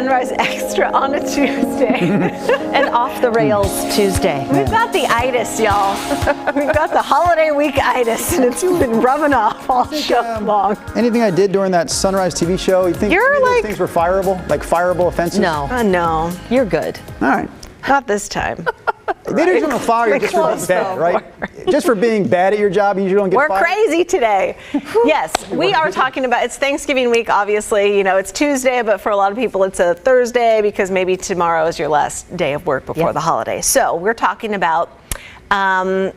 Sunrise Extra on a Tuesday. An off the rails Tuesday. We've got the itis, y'all. We've got the holiday week itis, and it's been rubbing off all show long. Anything I did during that Sunrise TV show, you think You're like, things were fireable? Like fireable offenses? No. No, You're good. All right. not this time. They don't usually fire you just for being bad, right? Just for being bad at your job, you usually don't get We're fired. crazy today. Yes, we are talking about, it's Thanksgiving week, obviously. You know, it's Tuesday, but for a lot of people it's a Thursday because maybe tomorrow is your last day of work before the holiday. So we're talking about kind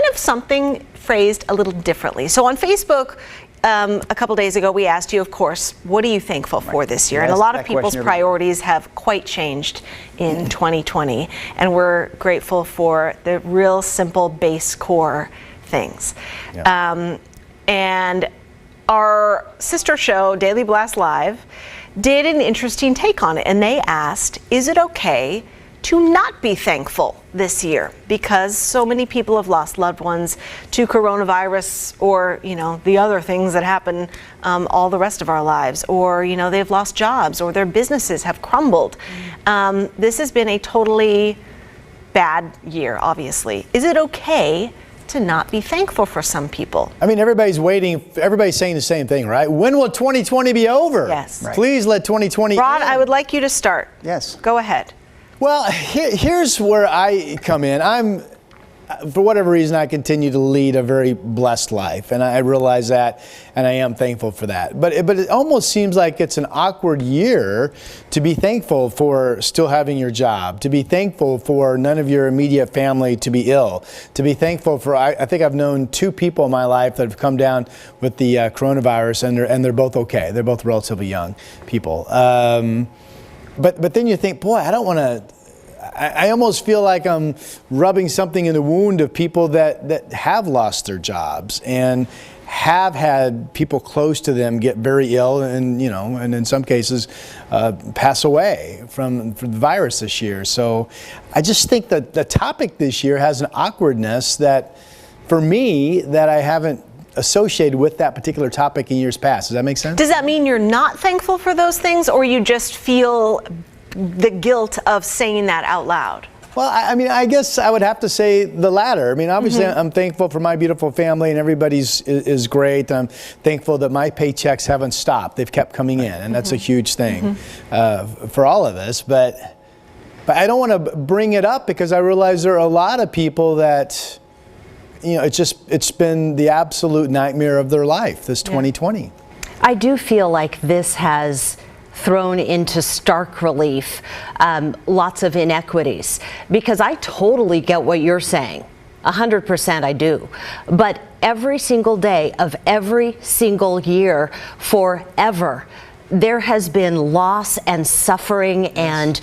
of something phrased a little differently. So on Facebook, a couple days ago, we asked you, of course, what are you thankful for this year? And a lot of people's priorities have quite changed in 2020. And we're grateful for the real simple base core things. Yeah. And our sister show, Daily Blast Live, did an interesting take on it. And they asked, is it okay to not be thankful this year because so many people have lost loved ones to coronavirus or, you know, the other things that happen all the rest of our lives, or, you know, they've lost jobs or their businesses have crumbled. This has been a totally bad year, obviously. Is it okay to not be thankful for some people? I mean, everybody's saying the same thing, right? When will 2020 be over? Yes. Right. Please let 2020 Rod, end. I would like you to start. Yes. Go ahead. Well, here's where I come in. For whatever reason, I continue to lead a very blessed life, and I realize that, and I am thankful for that. But it almost seems like it's an awkward year to be thankful for still having your job, to be thankful for none of your immediate family to be ill, to be thankful for, I think I've known 2 people in my life that have come down with the coronavirus, and they're both okay. They're both relatively young people. But then you think, boy, I don't want to. I almost feel like I'm rubbing something in the wound of people that have lost their jobs and have had people close to them get very ill and, you know, and in some cases pass away from the virus this year. So I just think that the topic this year has an awkwardness that, for me, that I haven't associated with that particular topic in years past. Does that make sense? Does that mean you're not thankful for those things, or you just feel the guilt of saying that out loud? Well, I mean, I guess I would have to say the latter. I mean, obviously, I'm thankful for my beautiful family, and everybody's is great. I'm thankful that my paychecks haven't stopped; they've kept coming in, and that's a huge thing for all of us. But I don't want to bring it up because I realize there are a lot of people that, you know, it's been the absolute nightmare of their life, this 2020. I do feel like this has thrown into stark relief lots of inequities, because I totally get what you're saying. 100% I do. But every single day of every single year forever, there has been loss and suffering and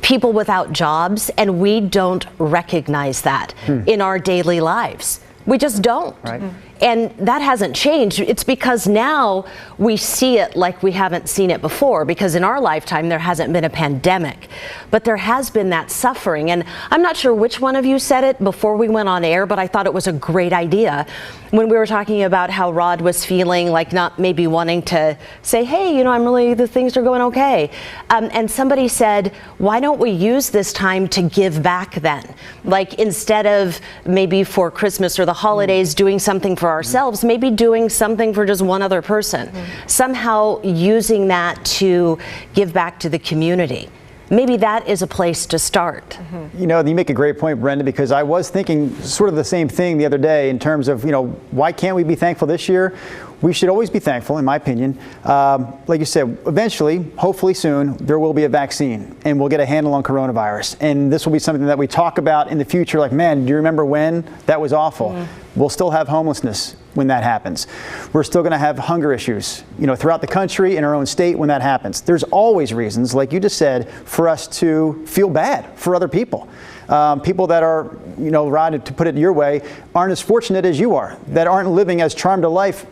people without jobs, and we don't recognize that in our daily lives. We just don't. Right. And that hasn't changed. It's because now we see it like we haven't seen it before, because in our lifetime there hasn't been a pandemic, but there has been that suffering. And I'm not sure which one of you said it before we went on air, but I thought it was a great idea when we were talking about how Rod was feeling like not maybe wanting to say, hey, you know, the things are going okay. And somebody said, why don't we use this time to give back then? Like, instead of maybe for Christmas or the holidays doing something for ourselves, maybe doing something for just one other person. Somehow using that to give back to the community. Maybe that is a place to start. You know, you make a great point, Brenda, because I was thinking sort of the same thing the other day in terms of, you know, why can't we be thankful this year? We should always be thankful, in my opinion. Like you said, eventually, hopefully soon, there will be a vaccine and we'll get a handle on coronavirus. And this will be something that we talk about in the future, like, man, do you remember when? That was awful. We'll still have homelessness when that happens. We're still going to have hunger issues, you know, throughout the country, in our own state when that happens. There's always reasons, like you just said, for us to feel bad for other people. People that are, you know, Rod, to put it your way, aren't as fortunate as you are, that aren't living as charmed a life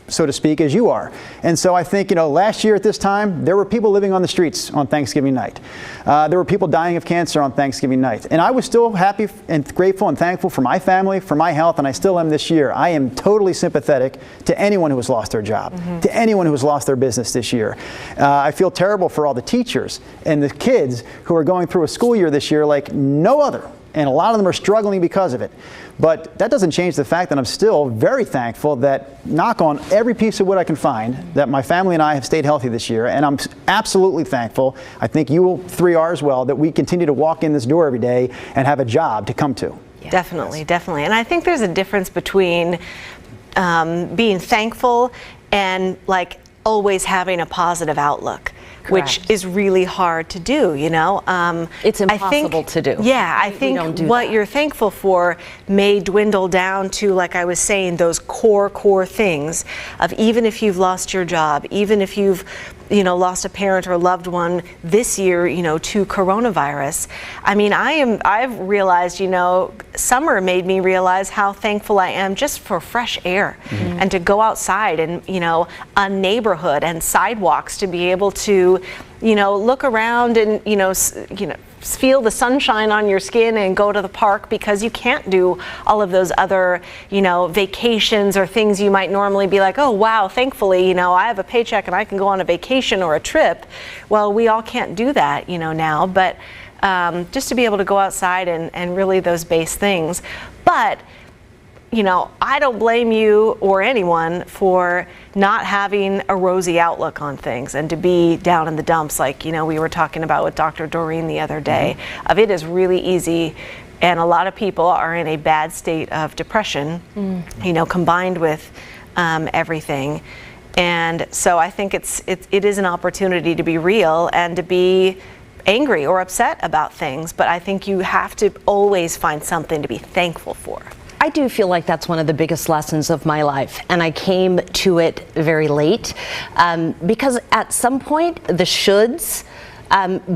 so to speak, as you are. And so I think, last year at this time, there were people living on the streets on Thanksgiving night. There were people dying of cancer on Thanksgiving night. And I was still happy and grateful and thankful for my family, for my health, and I still am this year. I am totally sympathetic to anyone who has lost their job, to anyone who has lost their business this year. I feel terrible for all the teachers and the kids who are going through a school year this year like no other. And a lot of them are struggling because of it. But that doesn't change the fact that I'm still very thankful that, knock on every piece of wood I can find, that my family and I have stayed healthy this year. And I'm absolutely thankful, I think you three are as well, that we continue to walk in this door every day and have a job to come to. Yeah. Definitely. And I think there's a difference between being thankful and like always having a positive outlook. Which is really hard to do, It's impossible to do. Yeah, I think what you're thankful for may dwindle down to, like I was saying, those core things of even if you've lost your job, even if you've lost a parent or loved one this year, to coronavirus. I mean, I've realized, summer made me realize how thankful I am just for fresh air and to go outside and, a neighborhood and sidewalks to be able to, look around and, feel the sunshine on your skin and go to the park, because you can't do all of those other, vacations or things you might normally be like, oh, wow, thankfully, I have a paycheck and I can go on a vacation or a trip. Well, we all can't do that, now, but just to be able to go outside and really those base things. But I don't blame you or anyone for not having a rosy outlook on things and to be down in the dumps like, we were talking about with Dr. Doreen the other day. Of it is really easy, and a lot of people are in a bad state of depression, combined with everything. And so I think it is an opportunity to be real and to be angry or upset about things, but I think you have to always find something to be thankful for. I do feel like that's one of the biggest lessons of my life, and I came to it very late because at some point the shoulds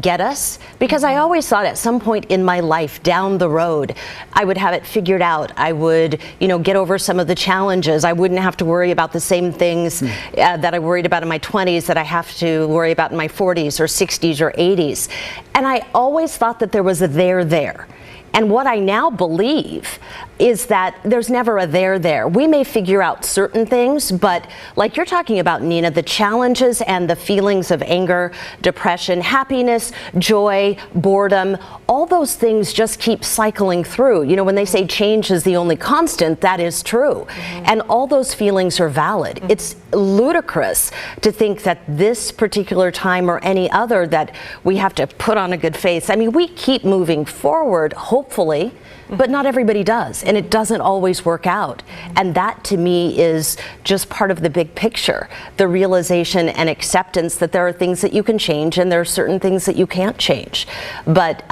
get us, because I always thought at some point in my life down the road I would have it figured out. I would get over some of the challenges. I wouldn't have to worry about the same things that I worried about in my 20s that I have to worry about in my 40s or 60s or 80s. And I always thought that there was a there. And what I now believe is that there's never a there. We may figure out certain things, but like you're talking about, Nina, the challenges and the feelings of anger, depression, happiness, joy, boredom, all those things just keep cycling through. When they say change is the only constant, that is true. And all those feelings are valid. It's ludicrous to think that this particular time or any other that we have to put on a good face. I mean, we keep moving forward, hopefully, but not everybody does, and it doesn't always work out. And that to me is just part of the big picture, the realization and acceptance that there are things that you can change and there are certain things that you can't change. But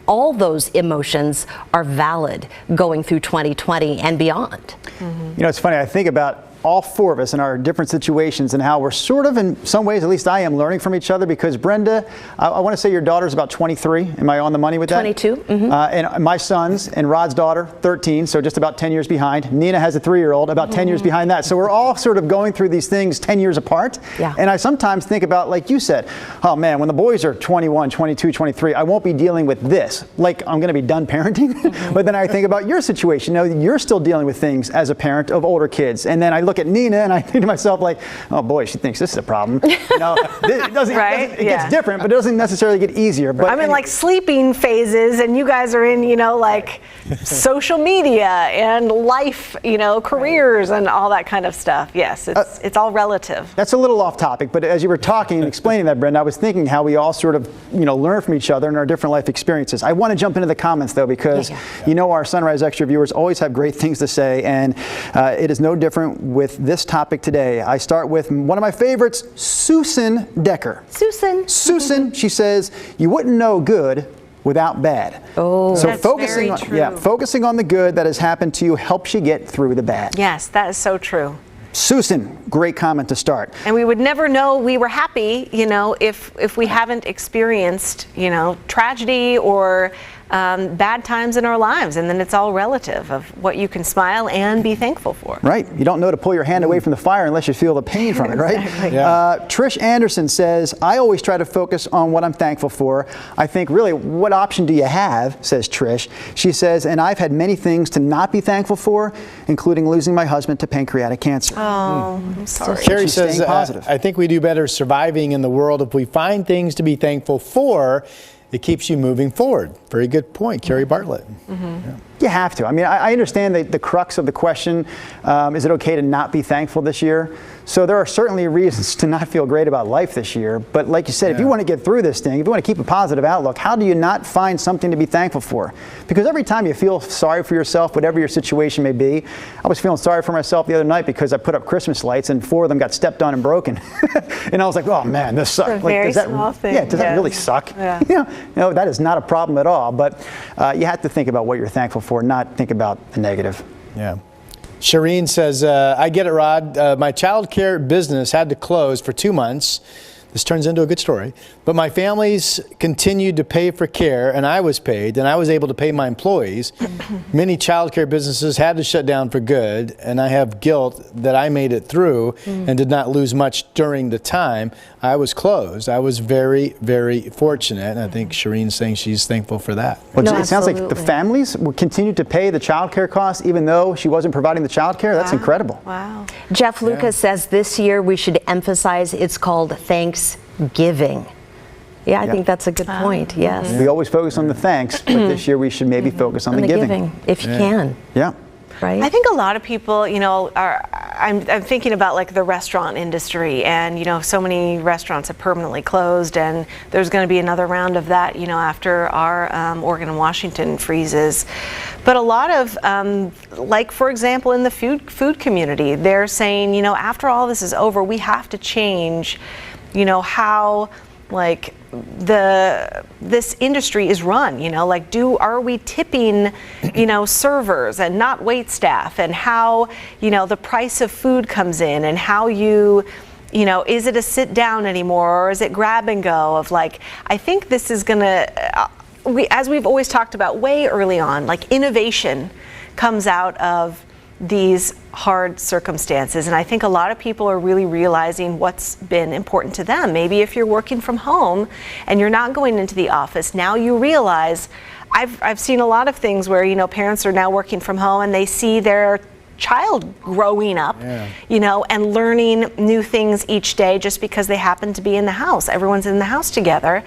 all those emotions are valid going through 2020 and beyond. It's funny, I think about all four of us in our different situations and how we're sort of, in some ways, at least I am, learning from each other, because Brenda, I want to say your daughter's about 23. Am I on the money with that? 22. And my sons and Rod's daughter, 13, so just about 10 years behind. Nina has a 3-year-old, about 10 years behind that. So we're all sort of going through these things 10 years apart. Yeah. And I sometimes think about, like you said, oh man, when the boys are 21, 22, 23, I won't be dealing with this. Like, I'm going to be done parenting. But then I think about your situation. You're still dealing with things as a parent of older kids. And then I look at Nina and I think to myself, like, oh boy, she thinks this is a problem. It gets different, but it doesn't necessarily get easier. But I'm in like sleeping phases, and you guys are in, like social media and life, careers and all that kind of stuff. Yes, it's all relative. That's a little off topic, but as you were talking and explaining that, Brenda, I was thinking how we all sort of, learn from each other in our different life experiences. I want to jump into the comments though, because our Sunrise Extra viewers always have great things to say, and it is no different with this topic today. I start with one of my favorites, Susan Decker. Susan, she says, you wouldn't know good without bad. Oh, so that's focusing very true. Focusing on the good that has happened to you helps you get through the bad. Yes, that is so true. Susan, great comment to start. And we would never know we were happy, if we haven't experienced, tragedy or bad times in our lives, and then it's all relative of what you can smile and be thankful for. Right. You don't know to pull your hand away from the fire unless you feel the pain from it, right? Exactly. Yeah. Trish Anderson says, I always try to focus on what I'm thankful for. I think, really, what option do you have, says Trish. She says, and I've had many things to not be thankful for, including losing my husband to pancreatic cancer. Oh, I'm sorry. Carrie She's says, staying positive. I think we do better surviving in the world if we find things to be thankful for. It keeps you moving forward. Very good point, Carrie Bartlett. Yeah. You have to. I mean, I understand the crux of the question, is it okay to not be thankful this year? So there are certainly reasons to not feel great about life this year. But like you said, if you want to get through this thing, if you want to keep a positive outlook, how do you not find something to be thankful for? Because every time you feel sorry for yourself, whatever your situation may be, I was feeling sorry for myself the other night because I put up Christmas lights and 4 of them got stepped on and broken. And I was like, oh man, this sucks. It's a very does that, small thing, Yeah, does that yes. really suck? Yeah. No, that is not a problem at all. But you have to think about what you're thankful for, not think about the negative. Yeah. Shireen says, I get it, Rod. My child care business had to close for 2 months. This turns into a good story. But my families continued to pay for care, and I was paid, and I was able to pay my employees. Many child care businesses had to shut down for good, and I have guilt that I made it through and did not lose much during the time I was closed. I was very, very fortunate, and I think Shireen's saying she's thankful for that. Well, No, it sounds like the absolutely. families will continue to pay the child care costs even though she wasn't providing the child care. That's incredible. Wow. Jeff Lucas says this year we should emphasize it's called Thanksgiving. Yeah, I think that's a good point. Yes. We always focus on the thanks, but this year we should maybe focus on And the giving. if you can, Yeah. right? I think a lot of people, I'm thinking about like the restaurant industry, and so many restaurants have permanently closed, and there's going to be another round of that, after our Oregon and Washington freezes. But a lot of, like for example, in the food community, they're saying, after all this is over, we have to change, how like this industry is run, are we tipping, servers and not wait staff, and how, the price of food comes in, and how is it a sit down anymore, or is it grab and go of like, I think this is gonna, as we've always talked about way early on, like innovation comes out of these hard circumstances, and I think a lot of people are really realizing what's been important to them. Maybe if you're working from home and you're not going into the office, now you realize, I've seen a lot of things where parents are now working from home and they see their child growing up, and learning new things each day just because they happen to be in the house. Everyone's in the house together,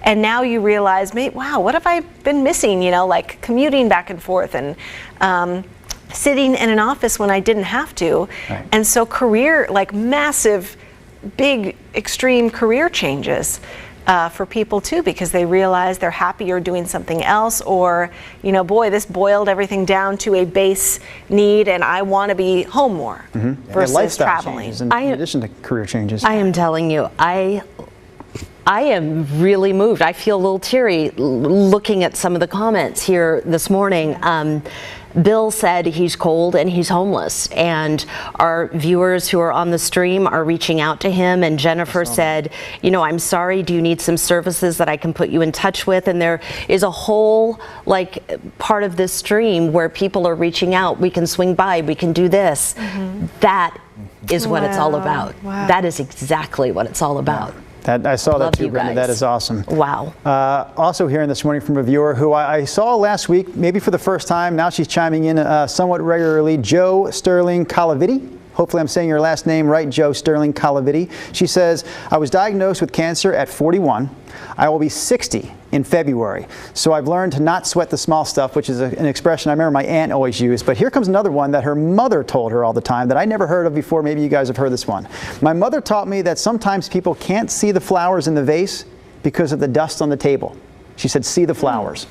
and now you realize, wow, what have I been missing? Like commuting back and forth and sitting in an office when I didn't have to. Right. And so massive, big, extreme career changes for people too, because they realize they're happier doing something else, or, boy, this boiled everything down to a base need and I want to be home more versus lifestyle traveling. changes in addition to career changes. I am telling you, I am really moved. I feel a little teary looking at some of the comments here this morning. Bill said he's cold and he's homeless, and our viewers who are on the stream are reaching out to him, and Jennifer said, I'm sorry, do you need some services that I can put you in touch with? And there is a whole part of this stream where people are reaching out. We can swing by, we can do this. That is what it's all about. Wow. That is exactly what it's all about. I saw Love that too, you Brenda. guys. That is awesome. Wow. Also hearing this morning from a viewer who I saw last week, maybe for the first time. Now she's chiming in somewhat regularly. Joe Sterling Calaviti. Hopefully I'm saying your last name right, Joe Sterling Calaviti. She says, I was diagnosed with cancer at 41. I will be 60 in February. So I've learned to not sweat the small stuff, which is an expression I remember my aunt always used. But here comes another one that her mother told her all the time that I never heard of before. Maybe you guys have heard this one. My mother taught me that sometimes people can't see the flowers in the vase because of the dust on the table. She said, see the flowers.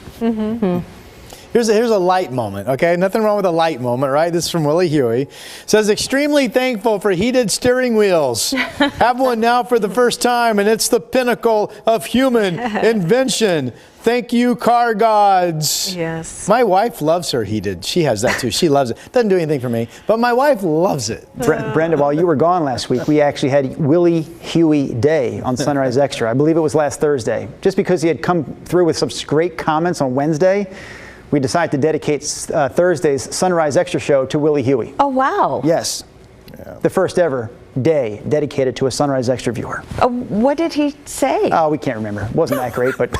Here's a light moment, okay? Nothing wrong with a light moment, right? This is from Willie Huey. Says, extremely thankful for heated steering wheels. Have one now for the first time, and it's the pinnacle of human invention. Thank you, car gods. Yes. My wife loves her heated. She has that too. She loves it. Doesn't do anything for me, but my wife loves it. Brenda, while you were gone last week, we actually had Willie Huey Day on Sunrise Extra. I believe it was last Thursday. Just because he had come through with some great comments on Wednesday, we decided to dedicate Thursday's Sunrise Extra show to Willie Huey. Oh, wow. Yes. The first ever day dedicated to a Sunrise Extra viewer. What did he say? Oh, we can't remember. It wasn't that great, but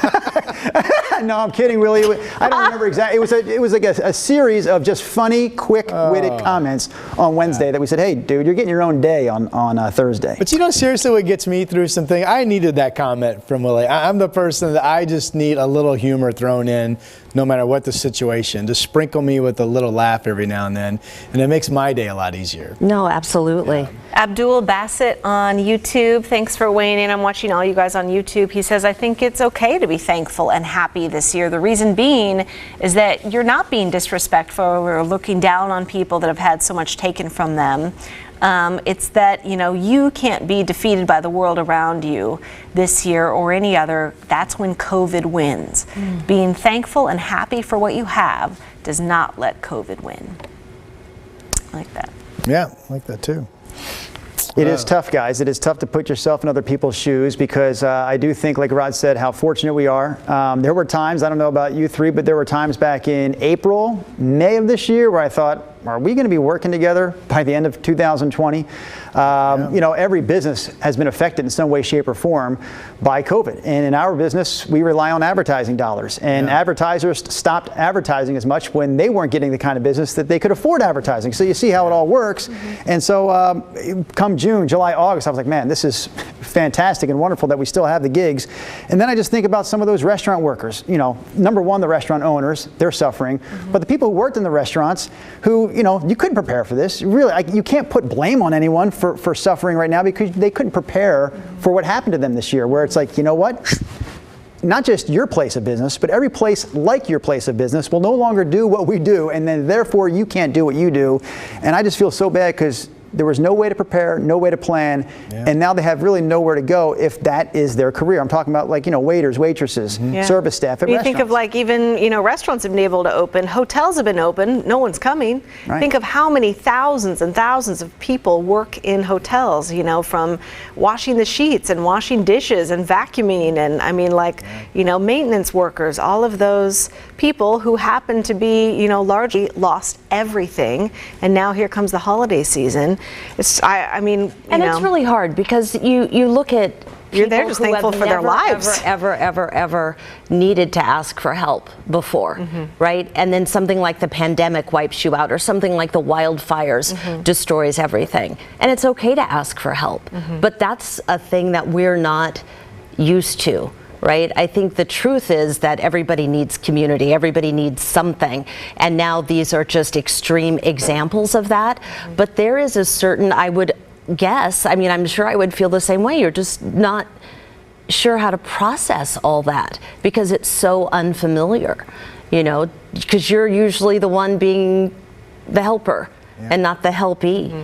no, I'm kidding, Willie. I don't remember exactly. It was like a series of just funny, quick-witted comments on Wednesday that we said, hey, dude, you're getting your own day on Thursday. But you know, seriously, what gets me through something, I needed that comment from Willie. I'm the person that I just need a little humor thrown in, no matter what the situation. Just sprinkle me with a little laugh every now and then, and it makes my day a lot easier. No, absolutely. Abdul Bassett on YouTube, thanks for weighing in. I'm watching all you guys on YouTube. He says, I think it's okay to be thankful and happy this year. The reason being is that you're not being disrespectful or looking down on people that have had so much taken from them. It's that, you can't be defeated by the world around you this year or any other. That's when COVID wins. Being thankful and happy for what you have does not let COVID win. I like that. Yeah, I like that too. It is tough, guys. It is tough to put yourself in other people's shoes because I do think, like Rod said, how fortunate we are. There were times, I don't know about you three, but there were times back in April, May of this year where I thought, are we going to be working together by the end of 2020? Every business has been affected in some way, shape, or form by COVID. And in our business, we rely on advertising dollars. And advertisers stopped advertising as much when they weren't getting the kind of business that they could afford advertising. So you see how it all works. And so come June, July, August, I was like, man, this is fantastic and wonderful that we still have the gigs. And then I just think about some of those restaurant workers. Number one, the restaurant owners, they're suffering. But the people who worked in the restaurants who, you couldn't prepare for this. Really, you can't put blame on anyone for suffering right now because they couldn't prepare for what happened to them this year, where it's like, you know what? Not just your place of business, but every place like your place of business will no longer do what we do, and then therefore you can't do what you do. And I just feel so bad because there was no way to prepare, no way to plan, and now they have really nowhere to go if that is their career. I'm talking about waiters, waitresses, service staff at you restaurants. think of even restaurants have been able to open, hotels have been open, no one's coming. Right. Think of how many thousands and thousands of people work in hotels, from washing the sheets and washing dishes and vacuuming and maintenance workers, all of those people who happen to be, largely lost everything. And now here comes the holiday season. It's really hard because you look at You're there people just who thankful have for their never, lives. ever needed to ask for help before, right? And then something like the pandemic wipes you out, or something like the wildfires destroys everything. And it's okay to ask for help, but that's a thing that we're not used to. Right? I think the truth is that everybody needs community, everybody needs something, and now these are just extreme examples of that. But there is a certain, I would guess, I'm sure I would feel the same way. You're just not sure how to process all that because it's so unfamiliar, because you're usually the one being the helper and not the helpee.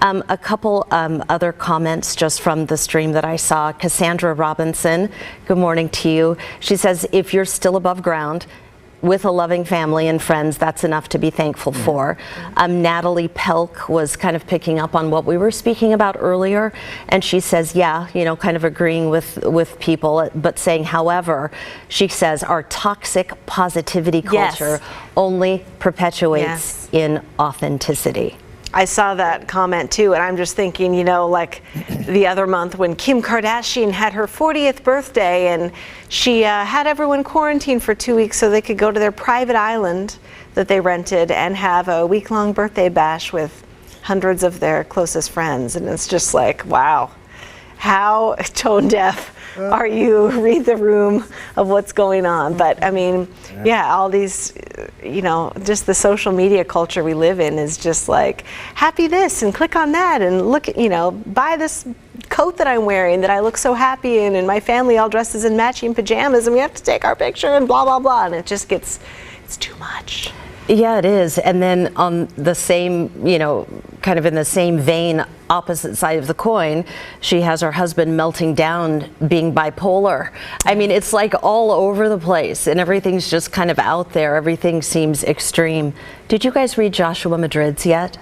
A couple other comments just from the stream that I saw. Cassandra Robinson, good morning to you. She says, if you're still above ground with a loving family and friends, that's enough to be thankful for. Natalie Pelk was kind of picking up on what we were speaking about earlier, and she says, kind of agreeing with people, but saying, however, she says, our toxic positivity culture only perpetuates inauthenticity. I saw that comment too, and I'm just thinking, the other month when Kim Kardashian had her 40th birthday and she had everyone quarantined for 2 weeks so they could go to their private island that they rented and have a week-long birthday bash with hundreds of their closest friends. And it's just like, wow, how tone deaf are you? Read the room of what's going on. But all these, just the social media culture we live in is just like, happy this and click on that and look at, buy this coat that I'm wearing that I look so happy in, and my family all dresses in matching pajamas and we have to take our picture and blah, blah, blah. And it just gets It's too much. Yeah, it is. And then on the same, kind of in the same vein, opposite side of the coin, she has her husband melting down, being bipolar. I mean, it's like all over the place, and everything's just kind of out there. Everything seems extreme. Did you guys read Joshua Madrid's yet?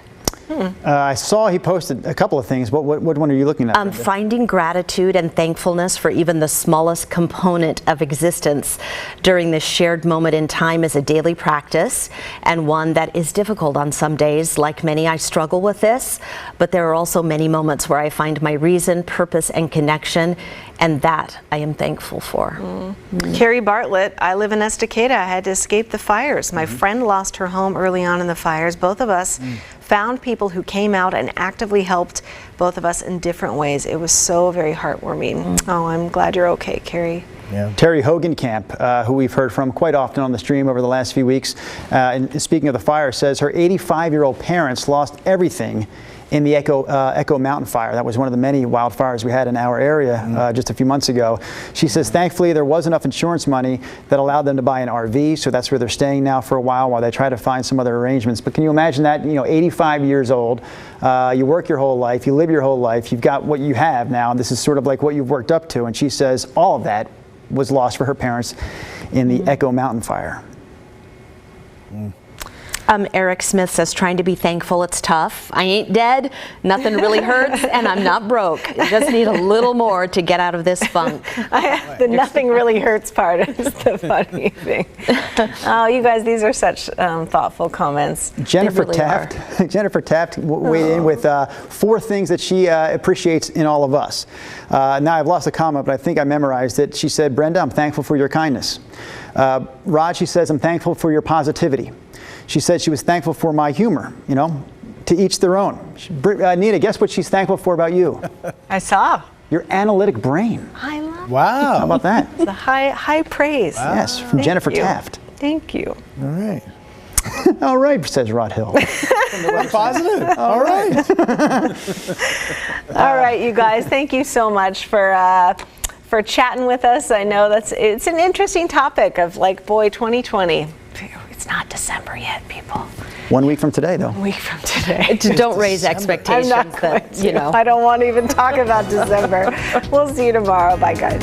I saw he posted a couple of things. What one are you looking at? Finding gratitude and thankfulness for even the smallest component of existence during this shared moment in time is a daily practice, and one that is difficult on some days. Like many, I struggle with this, but there are also many moments where I find my reason, purpose, and connection, and that I am thankful for. Carrie Bartlett, I live in Estacada. I had to escape the fires. My friend lost her home early on in the fires. Both of us found people who came out and actively helped both of us in different ways. It was so very heartwarming. Oh, I'm glad you're okay, Carrie. Yeah. Terry Hogenkamp, who we've heard from quite often on the stream over the last few weeks, and speaking of the fire, says her 85-year-old parents lost everything in the Echo Mountain fire. That was one of the many wildfires we had in our area just a few months ago. She says, thankfully, there was enough insurance money that allowed them to buy an RV, so that's where they're staying now for a while they try to find some other arrangements. But can you imagine that, 85 years old, you work your whole life, you live your whole life, you've got what you have now, and this is sort of like what you've worked up to, and she says all of that was lost for her parents in the Echo Mountain fire. Eric Smith says, trying to be thankful, it's tough. I ain't dead, nothing really hurts, and I'm not broke. I just need a little more to get out of this funk. The nothing really hurts part is the funny thing. Oh, you guys, these are such thoughtful comments. Jennifer really Taft. Jennifer Taft weighed in with 4 things that she appreciates in all of us. Now I've lost the comment, but I think I memorized it. She said, Brenda, I'm thankful for your kindness. Rod, she says, I'm thankful for your positivity. She said she was thankful for my humor, to each their own. Nina, guess what she's thankful for about you? I saw. Your analytic brain. I love Wow. How about that? the high praise. Yes, from Jennifer you. Taft. Thank you. All right. All right, says Rod Hill. Positive. All right. All right, you guys, thank you so much for chatting with us. I know it's an interesting topic of 2020. It's not December yet, people. 1 week from today, though. 1 week from today. Don't raise expectations I'm not going that, to. I don't want to even talk about December. We'll see you tomorrow. Bye, guys.